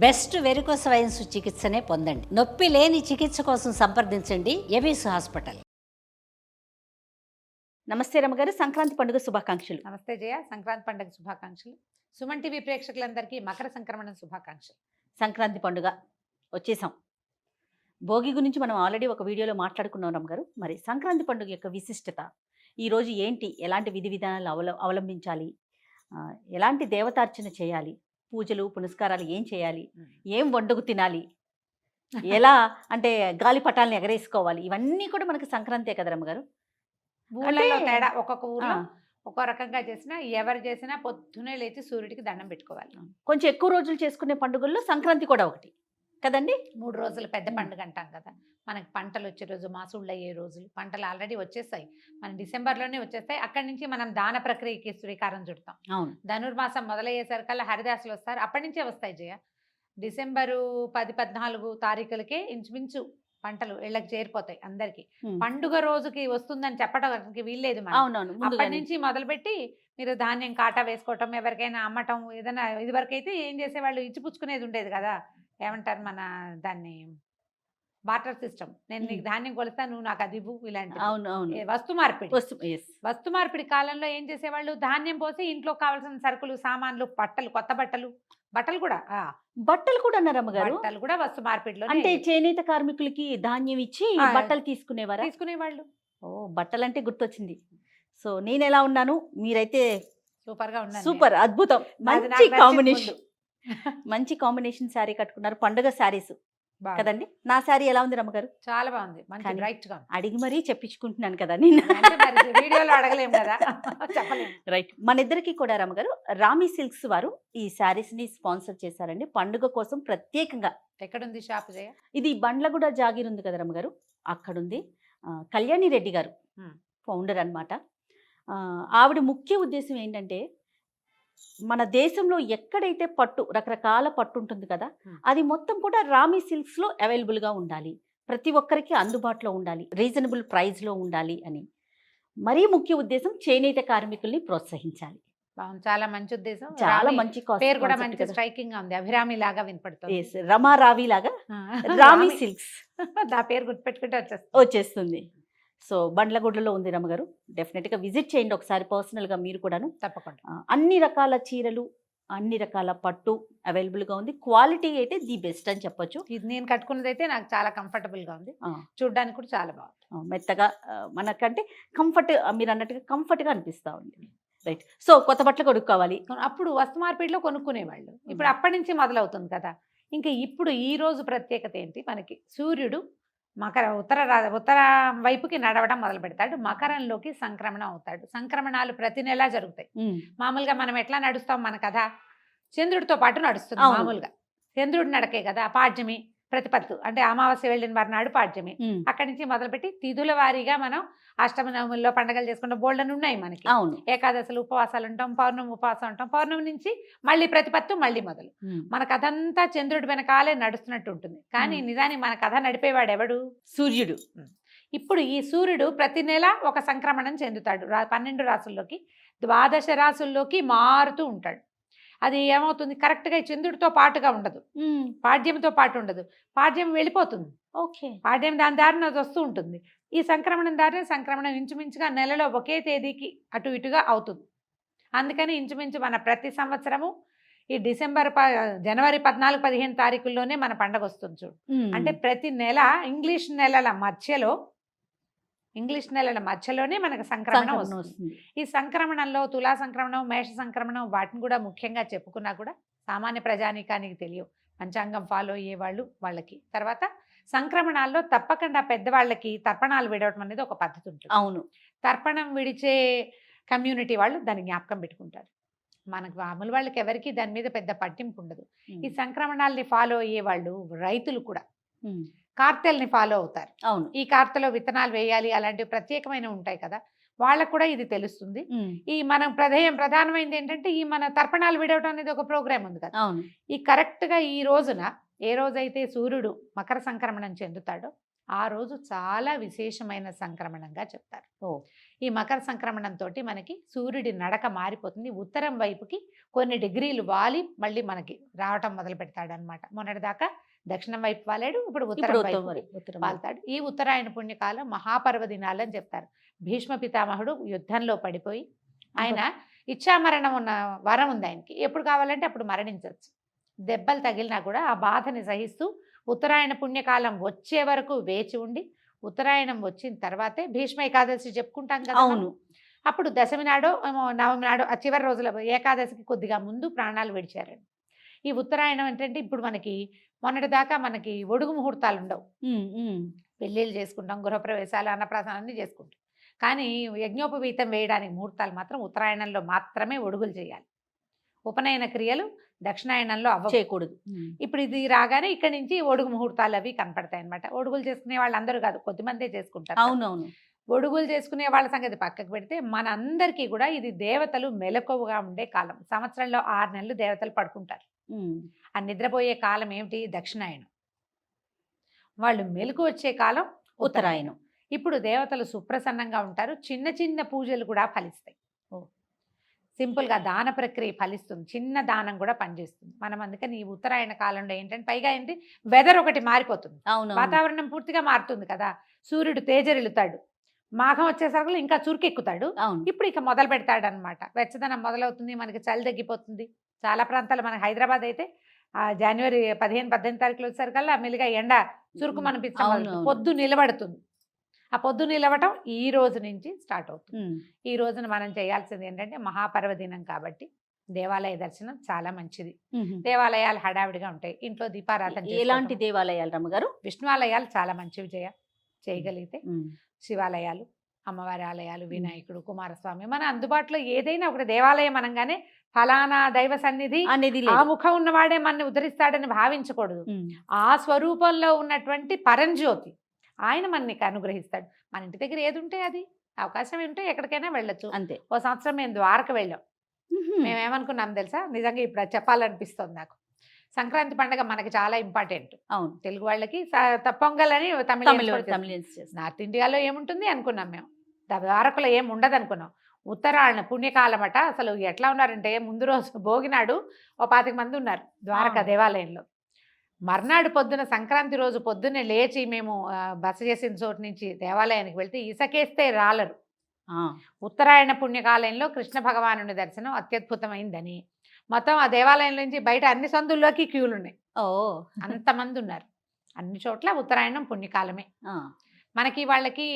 Best varicose wines చికిత్సనే పొందండి. నొప్పి లేని చికిత్స కోసం సంప్రదించండి ఎబిస్ హాస్పిటల్. నమస్తే రమగారు, సంక్రాంతి పండుగ శుభాకాంక్షలు. నమస్తే జయ, సంక్రాంతి పండుగ శుభాకాంక్షలు. సుమన్ టీవీ ప్రేక్షకులందరికీ మకర సంక్రమణ శుభాకాంక్షలు. సంక్రాంతి పండుగ వచ్చేసాం. భోగి గురించి మనం ఆల్రెడీ ఒక వీడియోలో మాట్లాడుకున్నాం రమగారు. మరి సంక్రాంతి పండుగ యొక్క విశిష్టత ఈరోజు ఏంటి, ఎలాంటి విధి విధానాలు అవలంబించాలి, ఎలాంటి దేవతార్చన చేయాలి, పూజలు పునస్కారాలు ఏం చేయాలి, ఏం వండుకు తినాలి, ఎలా అంటే గాలిపటాలను ఎగరేసుకోవాలి, ఇవన్నీ కూడా మనకి సంక్రాంతే కదా రమ్మగారు. ఊళ్ళలో తేడా, ఒక్కొక్క ఊర్లో ఒక్కో రకంగా చేసినా, ఎవరు చేసినా పొద్దునే లేచి సూర్యుడికి దండం పెట్టుకోవాలి. కొంచెం ఎక్కువ రోజులు చేసుకునే పండుగల్లో సంక్రాంతి కూడా ఒకటి కదండి. 3 రోజులు పెద్ద పండుగ అంటాం కదా. మనకి పంటలు వచ్చే రోజు, మాసుళ్ళు అయ్యే రోజులు, పంటలు ఆల్రెడీ వచ్చేస్తాయి, మన డిసెంబర్లోనే వచ్చేస్తాయి. అక్కడి నుంచి మనం దాన ప్రక్రియకి శ్రీకారం చుడతాం. అవును, ధనుర్మాసం మొదలయ్యేసరికల్లా హరిదాసులు వస్తారు, అప్పటి నుంచే వస్తాయి జయ. డిసెంబరు 10-14 తారీఖులకే ఇంచుమించు పంటలు ఇళ్ళకి చేరిపోతాయి అందరికి. పండుగ రోజుకి వస్తుందని చెప్పడానికి వీల్లేదు. అవునవును, అప్పటి నుంచి మొదలుపెట్టి మీరు ధాన్యం కాటా వేసుకోవటం, ఎవరికైనా అమ్మటం, ఏదైనా ఇదివరకైతే ఏం చేసేవాళ్ళు, ఇచ్చిపుచ్చుకునేది ఉండేది కదా. ఏమంటారు మన దాన్ని, బార్టర్ సిస్టమ్. నేను నీకు ధాన్యం కొలుస్తాను, నువ్వు నాకు అది ఇవ్వు, ఇలాంటి వస్తు మార్పిడి. వస్తు మార్పిడి కాలంలో ఏం చేసేవాళ్ళు, ధాన్యం పోసి ఇంట్లో కావాల్సిన సరుకులు, సామాన్లు, బట్టలు, కొత్త బట్టలు కూడా అన్నారమ్మగారు. బట్టలు కూడా వస్తు మార్పిడిలో. అంటే చేనేత కార్మికులకి ధాన్యం ఇచ్చి బట్టలు తీసుకునేవాళ్ళు. ఓ, బట్టలు అంటే గుర్తొచ్చింది. సో నేను ఎలా ఉన్నాను, మీరైతే సూపర్ గా ఉన్నాను. సూపర్, అద్భుతం, మంచి కాంబినేషన్. మంచి కాంబినేషన్ శారీ కట్టుకున్నారు, పండుగ శారీస్ కదండి. నా శారీ ఎలా ఉంది రమ్మగారు? చాలా బాగుంది, మంచి బ్రైట్ గా. అడిగి మరీ చెప్పించుకుంటున్నాను కదా నేను, వీడియోలో అడగలేం కదా, చెప్పలేం. రైట్. మన ఇద్దరికి కూడా రమ్మగారు రామి సిల్క్స్ వారు ఈ శారీస్ ని స్పాన్సర్ చేశారండి పండుగ కోసం ప్రత్యేకంగా. ఎక్కడుంది షాప్ జయ? ఇది బండ్లగూడ జాగీర్ ఉంది కదా రమ్మగారు, అక్కడుంది. కళ్యాణి రెడ్డి గారు ఫౌండర్ అన్నమాట. ఆవిడ ముఖ్య ఉద్దేశం ఏంటంటే, మన దేశంలో ఎక్కడైతే పట్టు, రకరకాల పట్టు ఉంటుంది కదా, అది మొత్తం కూడా రామి సిల్క్స్ లో అవైలబుల్ గా ఉండాలి, ప్రతి ఒక్కరికి అందుబాటులో ఉండాలి, రీజనబుల్ ప్రైస్ లో ఉండాలి అని. మరీ ముఖ్య ఉద్దేశం చేనేత కార్మికుల్ని ప్రోత్సహించాలి. చాలా మంచి ఉద్దేశం, చాలా మంచి పేరు కూడా మంచి స్ట్రైకింగ్ గా ఉంది, అభిరామి లాగా వినపడుతుంది. రమారావి లాగా రామి సిల్క్స్, నా పేరు గుర్తుపెట్టుకుంటే వచ్చేస్తుంది. సో బండ్లగూడలో ఉంది రమ్మగారు, డెఫినెట్గా విజిట్ చేయండి ఒకసారి పర్సనల్గా మీరు కూడాను. తప్పకుండా. అన్ని రకాల చీరలు, అన్ని రకాల పట్టు అవైలబుల్గా ఉంది. క్వాలిటీ అయితే ది బెస్ట్ అని చెప్పొచ్చు. ఇది నేను కట్టుకున్నది అయితే నాకు చాలా కంఫర్టబుల్గా ఉంది, చూడడానికి కూడా చాలా బాగుంది. మెత్తగా మనకంటే కంఫర్ట్, మీరు అన్నట్టుగా కంఫర్ట్గా అనిపిస్తూ ఉంది. రైట్. సో కొత్త బట్టలు కొనుక్కోవాలి, అప్పుడు వస్తు మార్పిడిలో కొనుక్కునేవాళ్ళు. ఇప్పుడు అప్పటి నుంచి మొదలవుతుంది కదా. ఇంకా ఇప్పుడు ఈ రోజు ప్రత్యేకత ఏంటి, మనకి సూర్యుడు ఉత్తర వైపుకి నడవడం మొదలు పెడతాడు, మకరంలోకి సంక్రమణం అవుతాడు. సంక్రమణాలు ప్రతి నెలా జరుగుతాయి. మామూలుగా మనం ఎట్లా నడుస్తాం, మన కథ చంద్రుడితో పాటు నడుస్తుంది. మామూలుగా చంద్రుడి నడకే కదా. పాడ్యమి, ప్రతిపత్తు అంటే అమావాస్య వెళ్ళిన మర్నాడు పాడ్యమి. అక్కడి నుంచి మొదలుపెట్టి తిథుల వారీగా మనం అష్టమి నవముల్లో పండుగలు చేసుకుంటాం, బోల్డన్ ఉన్నాయి మనకి. ఏకాదశులు ఉపవాసాలు ఉంటాం, పౌర్ణమి ఉపవాసం ఉంటాం, పౌర్ణమి నుంచి మళ్ళీ ప్రతిపత్తు మళ్ళీ మొదలు. మన కథ అంతా చంద్రుడి వెనకాలే నడుస్తున్నట్టు ఉంటుంది. కానీ నిజానికి మన కథ నడిపేవాడు ఎవడు? సూర్యుడు. ఇప్పుడు ఈ సూర్యుడు ప్రతి నెల ఒక సంక్రమణం చెందుతాడు. 12 రాసుల్లోకి, 12 రాసుల్లోకి మారుతూ ఉంటాడు. అది ఏమవుతుంది, కరెక్ట్గా చంద్రుడితో పాటుగా ఉండదు, పాడ్యంతో పాటు ఉండదు. పాడ్యం వెళ్ళిపోతుంది, పాడ్యం దాని దారిన వస్తూ ఉంటుంది. ఈ సంక్రమణం దారిన సంక్రమణం ఇంచుమించుగా నెలలో ఒకే తేదీకి అటు ఇటుగా అవుతుంది. అందుకని ఇంచుమించు మన ప్రతి సంవత్సరము ఈ జనవరి 14-15 తారీఖుల్లోనే మన పండగ వస్తుంది చూడు. అంటే ప్రతి నెల ఇంగ్లీష్ నెలల మధ్యలోనే మనకు సంక్రమణం వస్తుంది. ఈ సంక్రమణంలో తులా సంక్రమణం, మేష సంక్రమణం, వాటిని కూడా ముఖ్యంగా చెప్పుకున్నా కూడా సామాన్య ప్రజానీకానికి తెలియవు. పంచాంగం ఫాలో అయ్యే వాళ్ళకి. తర్వాత సంక్రమణాల్లో తప్పకుండా పెద్దవాళ్ళకి తర్పణాలు విడవటం అనేది ఒక పద్ధతి ఉంటుంది. అవును. తర్పణం విడిచే కమ్యూనిటీ వాళ్ళు దాన్ని జ్ఞాపకం పెట్టుకుంటారు. మనకు మామూలు వాళ్ళకి ఎవరికి దాని మీద పెద్ద పట్టింపు ఉండదు. ఈ సంక్రమణాలని ఫాలో అయ్యే వాళ్ళు రైతులు కూడా కార్తెల్ని ఫాలో అవుతారు. అవును. ఈ కార్తెలో విత్తనాలు వేయాలి, అలాంటివి ప్రత్యేకమైన ఉంటాయి కదా, వాళ్ళకు కూడా ఇది తెలుస్తుంది. ఈ మనం ప్రధానమైనది ఏంటంటే, ఈ మన తర్పణాలు విడవటం అనేది ఒక ప్రోగ్రామ్ ఉంది కదా. ఈ కరెక్ట్ గా ఈ రోజున, ఏ రోజైతే సూర్యుడు మకర సంక్రమణం చెందుతాడో ఆ రోజు చాలా విశేషమైన సంక్రమణంగా చెప్తారు. ఈ మకర సంక్రమణంతో మనకి సూర్యుడి నడక మారిపోతుంది. ఉత్తరం వైపుకి కొన్ని డిగ్రీలు వాలి మళ్ళీ మనకి రావటం మొదలు పెడతాడు అనమాట. మొన్నటిదాకా దక్షిణం వైపు వాలాడు, ఇప్పుడు ఉత్తరం వైపు వాళ్తాడు. ఈ ఉత్తరాయణ పుణ్యకాలం మహాపర్వదినాలు అని చెప్తారు. భీష్మ పితామహుడు యుద్ధంలో పడిపోయి ఆయన ఇచ్చామరణం ఉన్న వరం ఉంది ఆయనకి, ఎప్పుడు కావాలంటే అప్పుడు మరణించవచ్చు. దెబ్బలు తగిలినా కూడా ఆ బాధని సహిస్తూ ఉత్తరాయణ పుణ్యకాలం వచ్చే వరకు వేచి ఉండి ఉత్తరాయణం వచ్చిన తర్వాతే భీష్మ ఏకాదశి చెప్పుకుంటాం కదా. అవును. అప్పుడు దశమి నాడో నవమి నాడో ఆ చివరి రోజుల ఏకాదశికి కొద్దిగా ముందు ప్రాణాలు విడిచారండి. ఈ ఉత్తరాయణం ఏంటంటే ఇప్పుడు మనకి మొన్నటిదాకా మనకి ఒడుగు ముహూర్తాలు ఉండవు. పెళ్ళిళ్ళు చేసుకుంటాం, గృహప్రవేశాలు, అన్నప్రాసన అన్నీ చేసుకుంటాం. కానీ యజ్ఞోపవీతం వేయడానికి ముహూర్తాలు మాత్రం ఉత్తరాయణంలో మాత్రమే ఒడుగులు చేయాలి. ఉపనయన క్రియలు దక్షిణాయనంలో చేయకూడదు. ఇప్పుడు ఇది రాగానే ఇక్కడి నుంచి ఒడుగు ముహూర్తాలు అవి కనపడతాయి అనమాట. ఒడుగులు చేసుకునే వాళ్ళందరూ కాదు, కొద్దిమందే చేసుకుంటారు. అవునవును. ఒడుగులు చేసుకునే వాళ్ళ సంగతి పక్కకు పెడితే మనందరికీ కూడా ఇది దేవతలు మెలకువగా ఉండే కాలం. సంవత్సరంలో 6 నెలలు దేవతలు పడుకుంటారు. ఆ నిద్రపోయే కాలం ఏమిటి? దక్షిణాయనం. వాళ్ళు మెలకు వచ్చే కాలం ఉత్తరాయణం. ఇప్పుడు దేవతలు సుప్రసన్నంగా ఉంటారు. చిన్న చిన్న పూజలు కూడా ఫలిస్తాయి. సింపుల్గా దాన ప్రక్రియ ఫలిస్తుంది. చిన్న దానం కూడా పనిచేస్తుంది. మనం అందుకని ఈ ఉత్తరాయణ కాలంలో ఏంటంటే పైగా ఏంటి వెదర్ ఒకటి మారిపోతుంది. వాతావరణం పూర్తిగా మారుతుంది కదా. సూర్యుడు తేజరిల్లుతాడు, మాఘం వచ్చేసరికి ఇంకా చురుకెక్కుతాడు. ఇప్పుడు ఇక మొదలు పెడతాడు అనమాట. వెచ్చదనం మొదలవుతుంది, మనకి చలి తగ్గిపోతుంది. చాలా ప్రాంతాలు మన హైదరాబాద్ అయితే జనవరి 15-18 తారీఖులు వచ్చేసరికల్లా మెల్లిగా ఎండ చురుకు అనిపించడం, పొద్దు నిలబడుతుంది. ఆ పొద్దు నిలవటం ఈ రోజు నుంచి స్టార్ట్ అవుతుంది. ఈ రోజున మనం చేయాల్సింది ఏంటంటే మహాపర్వదినం కాబట్టి దేవాలయ దర్శనం చాలా మంచిది. దేవాలయాలు హడావిడిగా ఉంటాయి, ఇంట్లో దీపారాధన. ఎలాంటి దేవాలయాలు రమ్మగారు? విష్ణువాలయాలు చాలా మంచివి చేయగలిగితే, శివాలయాలు, అమ్మవారి ఆలయాలు, వినాయకుడు, కుమారస్వామి, మన అందుబాటులో ఏదైనా ఒకటి దేవాలయం అనగానే ఫలానా దైవ సన్నిధి అనేది ఆ ముఖం ఉన్నవాడే మనని ఉద్ధరిస్తాడని భావించకూడదు. ఆ స్వరూపంలో ఉన్నటువంటి పరంజ్యోతి ఆయన మనకి అనుగ్రహిస్తాడు. మన ఇంటి దగ్గర ఏది ఉంటే అది, అవకాశం ఉంటే ఎక్కడికైనా వెళ్ళొచ్చు. అంతే. ఓ సంవత్సరం మేము ద్వారక వెళ్ళాం. మేమేమనుకున్నాం తెలుసా, నిజంగా ఇప్పుడు చెప్పాలనిపిస్తుంది నాకు. సంక్రాంతి పండుగ మనకి చాలా ఇంపార్టెంట్. అవును, తెలుగు వాళ్ళకి పొంగల్ అని తమిళ. నార్త్ ఇండియాలో ఏముంటుంది అనుకున్నాం మేము, ద్వారకలో ఏమి ఉండదు అనుకున్నాం. ఉత్తరాయణ పుణ్యకాలమట. అసలు ఎట్లా ఉన్నారంటే ముందు రోజు భోగినాడు ఓ 25 మంది ఉన్నారు ద్వారకా దేవాలయంలో. మర్నాడు పొద్దున సంక్రాంతి రోజు పొద్దున్నే లేచి మేము బస చేసిన చోటు నుంచి దేవాలయానికి వెళ్తే ఇసకేస్తే రాలరు. ఉత్తరాయణ పుణ్యకాలంలో కృష్ణ భగవానుని దర్శనం అత్యద్భుతమైందని మొత్తం ఆ దేవాలయం నుంచి బయట అన్ని సందుల్లోకి క్యూలు ఉన్నాయి. అంతమంది ఉన్నారు. అన్ని చోట్ల ఉత్తరాయణం పుణ్యకాలమే. మనకి వాళ్ళకి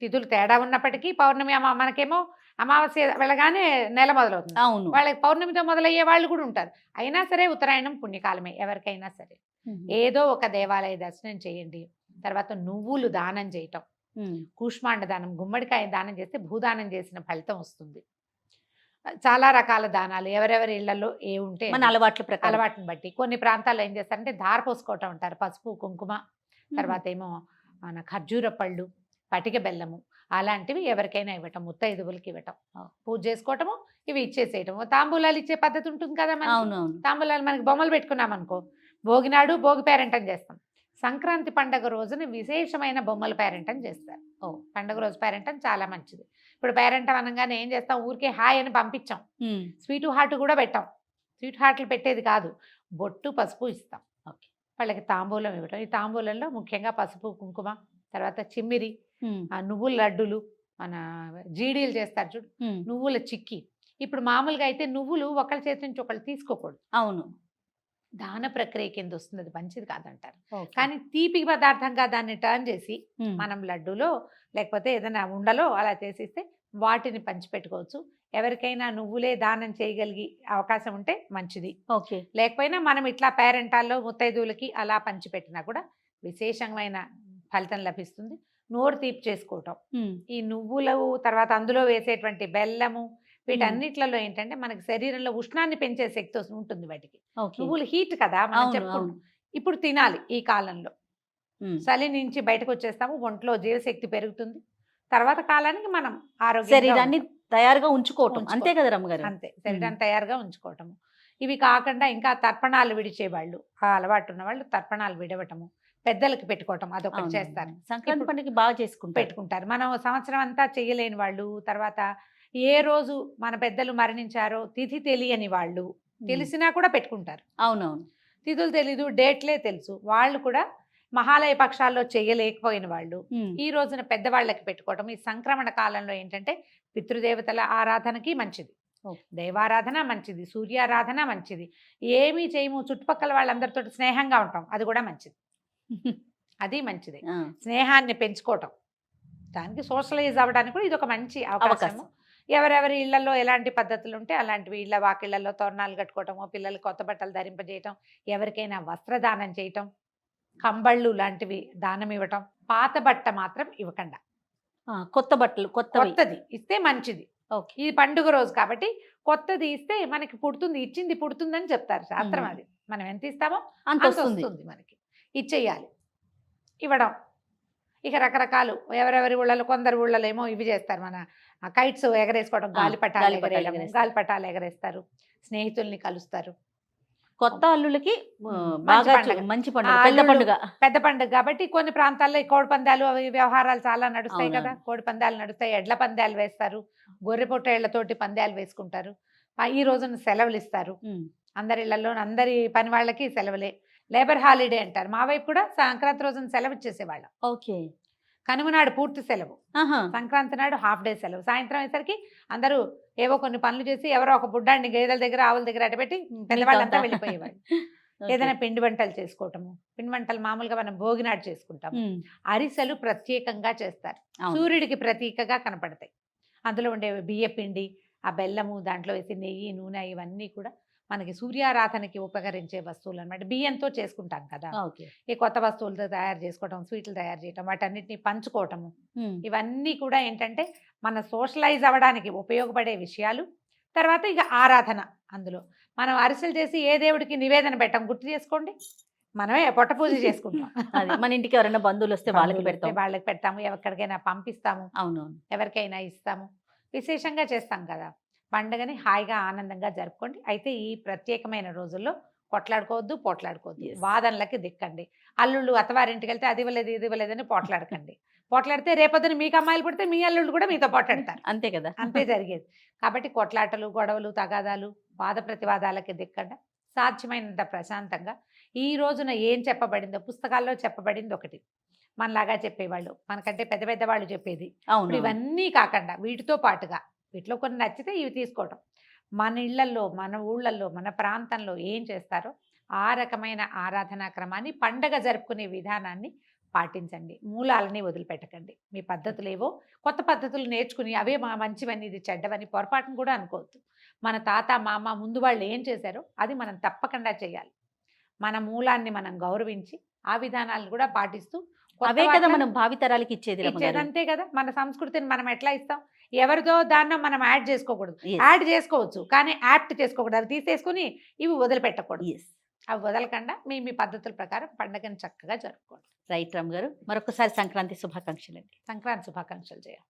తిథులు తేడా ఉన్నప్పటికీ పౌర్ణమి మనకేమో అమావాస్య వెళ్ళగానే నెల మొదలవుతుంది. అవును, వాళ్ళకి పౌర్ణమితో మొదలయ్యే వాళ్ళు కూడా ఉంటారు. అయినా సరే ఉత్తరాయణం పుణ్యకాలమే ఎవరికైనా సరే. ఏదో ఒక దేవాలయ దర్శనం చేయండి. తర్వాత నువ్వులు దానం చేయటం, కూష్మాండ దానం, గుమ్మడికాయ దానం చేస్తే భూదానం చేసిన ఫలితం వస్తుంది. చాలా రకాల దానాలు ఎవరెవరి ఇళ్లలో ఏ ఉంటే మన అలవాట్లను బట్టి. కొన్ని ప్రాంతాల్లో ఏం చేస్తారంటే ధార పోసుకోవటం అంటారు, పసుపు కుంకుమ, తర్వాత ఏమో మన ఖర్జూర పళ్ళు, పటిక బెల్లము, అలాంటివి ఎవరికైనా ఇవ్వటం, ముత్తైదువులకి ఇవ్వటం, పూజ చేసుకోవటము, ఇవి ఇచ్చేసేయటము. తాంబూలాలు ఇచ్చే పద్ధతి ఉంటుంది కదా మనకి. తాంబూలాలు మనకి బొమ్మలు పెట్టుకున్నాం అనుకో, భోగినాడు భోగి పేరెంటం చేస్తాం. సంక్రాంతి పండుగ రోజున విశేషమైన బొమ్మల పేరెంటం చేస్తారు. పండుగ రోజు పేరెంటం చాలా మంచిది. ఇప్పుడు పేరెంటం అనగానే ఏం చేస్తాం, ఊరికే హాయ్ అని పంపించాం, స్వీటు హార్ట్ కూడా పెట్టాం. స్వీట్ హార్ట్లు పెట్టేది కాదు, బొట్టు పసుపు ఇస్తాం. ఓకే, వాళ్ళకి తాంబూలం ఇవ్వటం. ఈ తాంబూలంలో ముఖ్యంగా పసుపు కుంకుమ, తర్వాత చిమ్మిరి, నువ్వుల లడ్డులు, మన జీడీలు చేస్తారు చూడు, నువ్వుల చిక్కి. ఇప్పుడు మామూలుగా అయితే నువ్వులు ఒకళ్ళ చేతి నుంచి ఒకళ్ళు తీసుకోకూడదు. అవును, దాన ప్రక్రియ కింద వస్తుంది, అది మంచిది కాదంటారు. కానీ తీపి పదార్థంగా దాన్ని టర్న్ చేసి మనం లడ్డూలో లేకపోతే ఏదైనా ఉండలో అలా చేసిస్తే వాటిని పంచిపెట్టుకోవచ్చు. ఎవరికైనా నువ్వులే దానం చేయగలిగి అవకాశం ఉంటే మంచిది. ఓకే, లేకపోయినా మనం ఇట్లా పేరెంటాల్లో ముత్తైదువులకి అలా పంచిపెట్టినా కూడా విశేషమైన ఫలితం లభిస్తుంది. నోరు తీపి చేసుకోవటం, ఈ నువ్వులు తర్వాత అందులో వేసేటువంటి బెల్లము, వీటన్నిట్లలో ఏంటంటే మనకి శరీరంలో ఉష్ణాన్ని పెంచే శక్తి ఉంటుంది వాటికి. నువ్వులు హీట్ కదా మనం చెప్పుకుంటాం. ఇప్పుడు తినాలి ఈ కాలంలో, చలి నుంచి బయటకు వచ్చేస్తాము, ఒంట్లో జీవశక్తి పెరుగుతుంది. తర్వాత కాలానికి మనం శరీరాన్ని తయారుగా ఉంచుకోవటం, అంతే కదా రమ్మగారు? అంతే, శరీరాన్ని తయారుగా ఉంచుకోవటము. ఇవి కాకుండా ఇంకా తర్పణాలు విడిచేవాళ్ళు, ఆ అలవాటు ఉన్న వాళ్ళు తర్పణాలు విడవటము, పెద్దలకి పెట్టుకోవటం అదొకటి అవును. చేస్తారు. సంక్రాంతి ఇప్పుడు పండుగ బాగా చేసుకుంటారు. పెట్టుకుంటారు. మనం సంవత్సరం అంతా చేయలేని వాళ్ళు, తర్వాత ఏ రోజు మన పెద్దలు మరణించారో తిథి తెలియని వాళ్ళు, తెలిసినా కూడా పెట్టుకుంటారు. అవునవును. తిథులు తెలీదు, డేట్లే తెలుసు, వాళ్ళు కూడా మహాలయ పక్షాల్లో చేయలేకపోయిన వాళ్ళు ఈ రోజున పెద్దవాళ్ళకి పెట్టుకోవటం. ఈ సంక్రమణ కాలంలో ఏంటంటే పితృదేవతల ఆరాధనకి మంచిది, ఓకే. దైవారాధన మంచిది, సూర్యారాధన మంచిది. ఏమీ చేయము, చుట్టుపక్కల వాళ్ళందరితో స్నేహంగా ఉంటాం, అది కూడా మంచిది. అది మంచిది. ఆ, స్నేహాన్ని పెంచుకోవటం, దానికి సోషలైజ్ అవ్వడానికి కూడా ఇది ఒక మంచి అవకాశము. అవకాశం. ఎవరెవరి ఇళ్లలో ఎలాంటి పద్ధతులు ఉంటే అలాంటివి, ఇళ్ళ వాకిళ్లలో తోరణాలు కట్టుకోవటము, పిల్లలు కొత్త బట్టలు ధరింపజేయటం, ఎవరికైనా వస్త్రదానం చేయటం, కంబళ్ళు లాంటివి దానం ఇవ్వటం. పాత బట్ట మాత్రం ఇవ్వకుండా కొత్త బట్టలు కొత్తవి. కొత్తది ఇస్తే మంచిది. ఓకే. ఇది పండుగ రోజు కాబట్టి కొత్తది ఇస్తే మనకి పుడుతుంది, ఇచ్చింది పుడుతుందని చెప్తారు శాస్త్రం. అది మనం ఎంత ఇస్తామో అంత అంత వస్తుంది. వస్తుంది మనకి. ఇచ్చేయాలి, ఇవ్వడం. ఇక రకరకాలు ఎవరెవరి ఊళ్ళలో, కొందరు ఊళ్ళలో ఏమో ఇవి చేస్తారు, మన కైట్స్ ఎగరేసుకోవడం, గాలిపటాలు గాలిపటాలు ఎగరేయడం, ఎగరేస్తారు. గాలిపటాలు ఎగరేస్తారు, స్నేహితుల్ని కలుస్తారు. కొత్త అల్లులకి మంచి బాగా పండగ. మంచి పండుగ, ఆ పెద్ద అల్లుళ్ళు పండుగ. పెద్ద పండుగ కాబట్టి కొన్ని ప్రాంతాల్లో ఈ కోడి పందాలు అవి వ్యవహారాలు చాలా నడుస్తాయి అవునవును. కదా. కోడి పందాలు నడుస్తాయి, ఎడ్ల పందాలు వేస్తారు, గొర్రె పొట్టేళ్లతోటి పందాలు వేసుకుంటారు. ఈ రోజున సెలవులు ఇస్తారు ఉమ్. అందరి ఇళ్లలో, అందరి పని వాళ్ళకి సెలవులే. లేబర్ హాలిడే అంటారు. మా వైపు కూడా సంక్రాంతి రోజున సెలవు ఇచ్చేసేవాళ్ళం. ఓకే. కనుమ నాడు పూర్తి సెలవు, ఆహా. సంక్రాంతి నాడు హాఫ్ డే సెలవు. సాయంత్రం అయ్యేసరికి అందరూ ఏవో కొన్ని పనులు చేసి ఎవరో ఒక బుడ్డాన్ని గేదెల దగ్గర, ఆవుల దగ్గర అటపెట్టి పెద్దవాళ్ళంతా మిగతా వెళ్ళిపోయేవాళ్ళు. ఓకే. ఏదైనా పిండి వంటలు చేసుకోవటము. పిండి వంటలు మామూలుగా మనం భోగినాడు చేసుకుంటాము. ఉమ్. అరిసెలు ప్రత్యేకంగా చేస్తారు, అవును. సూర్యుడికి ప్రతీకగా కనపడతాయి. అందులో ఉండే బియ్య పిండి, ఆ బెల్లము, దాంట్లో వేసి నెయ్యి, నూనె, ఇవన్నీ కూడా మనకి సూర్యారాధనకి ఉపకరించే వస్తువులు అనమాట. బియ్యంతో చేసుకుంటాం కదా. ఓకే. ఈ కొత్త వస్తువులతో తయారు చేసుకోవటం, స్వీట్లు తయారు చేయటం, వాటన్నిటిని పంచుకోవటము, ఉమ్. ఇవన్నీ కూడా ఏంటంటే మన సోషలైజ్ అవ్వడానికి ఉపయోగపడే విషయాలు. తర్వాత ఇక ఆరాధన. అందులో మనం అరిసెలు చేసి ఏ దేవుడికి నివేదన పెట్టాం గుర్తు చేసుకోండి, మనమే పొట్ట పూజ చేసుకుంటాం. అది మన ఇంటికి ఎవరైనా బంధువులు వస్తే వాళ్ళకి బంధువులు వస్తే పెడతాం. వాళ్ళకి పెడతాము, ఎక్కడికైనా పంపిస్తాము, అవునవును. ఎవరికైనా ఇస్తాము. విశేషంగా చేస్తాం కదా. పండుగని హాయిగా ఆనందంగా జరుపుకోండి. అయితే ఈ ప్రత్యేకమైన రోజుల్లో కొట్లాడుకోవద్దు, పోట్లాడుకోవద్దు, Yes. వాదనలకి దిక్కండి. అల్లుళ్ళు అత్తవారింటికి వెళ్తే అది ఇవ్వలేదు, ఇది ఇవ్వలేదని పోట్లాడకండి. పోట్లాడితే రేపొద్దున మీకు అమ్మాయిలు పుడితే మీ అల్లుళ్ళు కూడా మీతో పోట్లాడతారు. అంతే కదా. అంతే జరిగేది. కాబట్టి కొట్లాటలు, గొడవలు, తగాదాలు, వాద ప్రతివాదాలకి దిక్కండి. సాధ్యమైనంత ప్రశాంతంగా ఈ రోజున ఏం చెప్పబడిందో, పుస్తకాల్లో చెప్పబడింది ఒకటి, మనలాగా చెప్పేవాళ్ళు, మనకంటే పెద్ద పెద్ద వాళ్ళు చెప్పేది. అవును. ఇప్పుడు ఇవన్నీ కాకుండా వీటితో పాటుగా, వీటిలో కొన్ని నచ్చితే ఇవి తీసుకోవటం, మన ఇళ్లల్లో, మన ఊళ్ళల్లో, మన ప్రాంతంలో ఏం చేస్తారో ఆ రకమైన ఆరాధనా క్రమాన్ని, పండగ జరుపుకునే విధానాన్ని పాటించండి. మూలాలని వదిలిపెట్టకండి. మీ పద్ధతులు ఏవో కొత్త పద్ధతులు నేర్చుకుని అవే మా మంచివని, ఇది చెడ్డవని పొరపాటును కూడా అనుకోవద్దు. మన తాత మామ ముందు వాళ్ళు ఏం చేశారో అది మనం తప్పకుండా చేయాలి. మన మూలాన్ని మనం గౌరవించి ఆ విధానాలను కూడా పాటిస్తూ కొత్త అవే కదా వాటిని మనం భావితరాలకి ఇచ్చేది రమ్మ గారు. ఇచ్చేదంతే కదా. మన సంస్కృతిని మనం ఎట్లా ఇస్తాం? ఎవరిదో దాన్ని మనం యాడ్ చేసుకోకూడదు. Yes. యాడ్ చేసుకోవచ్చు కానీ యాప్ట్ చేసుకోకూడదు. అవి తీసేసుకుని ఇవి వదిలిపెట్టకూడదు. Yes. అవి వదలకుండా మీ మీ పద్ధతుల ప్రకారం పండుగను చక్కగా జరుపుకోండి. రైట్ రామ్ గారు, మరొకసారి సంక్రాంతి శుభాకాంక్షలు అండి. సంక్రాంతి శుభాకాంక్షలు చేయాలి.